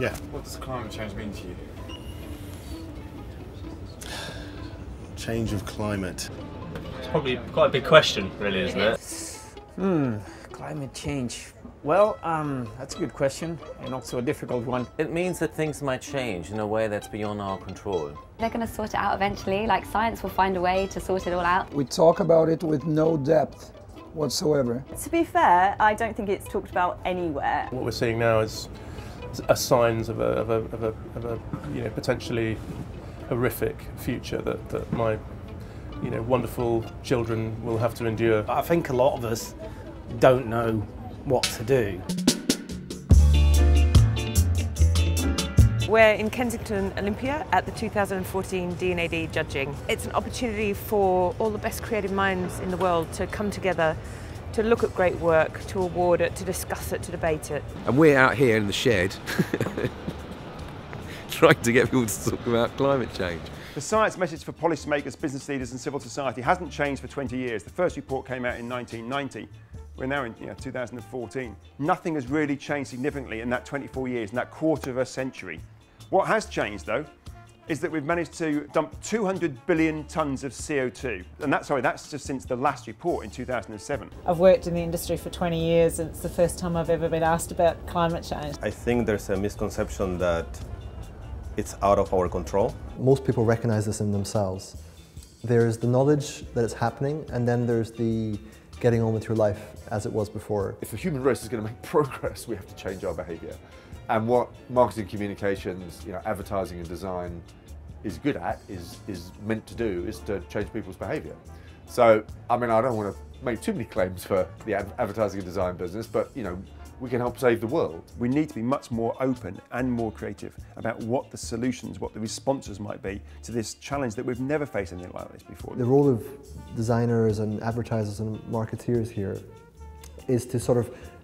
Yeah. What does climate change mean to you? Change of climate. It's probably quite a big question, really, isn't it? Climate change. Well, that's a good question, and also a difficult one. It means that things might change in a way that's beyond our control. They're going to sort it out eventually, like science will find a way to sort it all out. We talk about it with no depth whatsoever. To be fair, I don't think it's talked about anywhere. What we're seeing now is signs of a potentially horrific future that my wonderful children will have to endure. I think a lot of us don't know what to do. We're in Kensington Olympia at the 2014 D&AD Judging. It's an opportunity for all the best creative minds in the world to come together, to look at great work, to award it, to discuss it, to debate it. And we're out here in the shed trying to get people to talk about climate change. The science message for policymakers, business leaders and civil society hasn't changed for 20 years. The first report came out in 1990. We're now in 2014. Nothing has really changed significantly in that 24 years, in that quarter of a century. What has changed, though, is that we've managed to dump 200 billion tonnes of CO2. And that's just since the last report in 2007. I've worked in the industry for 20 years and it's the first time I've ever been asked about climate change. I think there's a misconception that it's out of our control. Most people recognise this in themselves. There's the knowledge that it's happening, and then there's the getting on with your life as it was before. If the human race is going to make progress, we have to change our behaviour. And what marketing, communications, advertising and design is good at, is meant to do, is to change people's behaviour. So, I don't want to make too many claims for the advertising and design business, but we can help save the world. We need to be much more open and more creative about what the solutions, what the responses might be to this challenge that we've never faced anything like this before. The role of designers and advertisers and marketeers here is to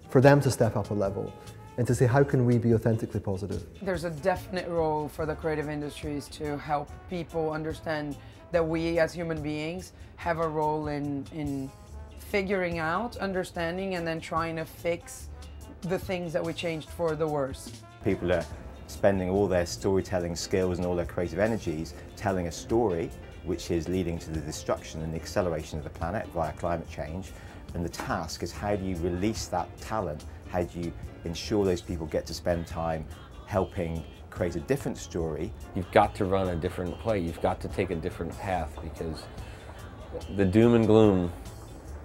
for them to step up a level and to say, how can we be authentically positive? There's a definite role for the creative industries to help people understand that we as human beings have a role in figuring out, understanding, and then trying to fix the things that we changed for the worse. People are spending all their storytelling skills and all their creative energies telling a story which is leading to the destruction and the acceleration of the planet via climate change. And the task is, how do you release that talent? How do you ensure those people get to spend time helping create a different story? You've got to run a different play. You've got to take a different path, because the doom and gloom,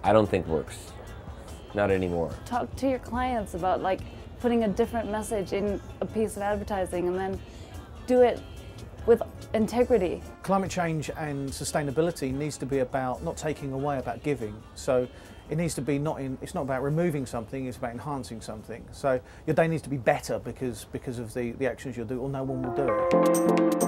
I don't think works. Not anymore. Talk to your clients about putting a different message in a piece of advertising, and then do it with integrity. Climate change and sustainability needs to be about not taking away, about giving. So it needs to be it's not about removing something, it's about enhancing something. So your day needs to be better because of the actions you'll do, or no one will do it.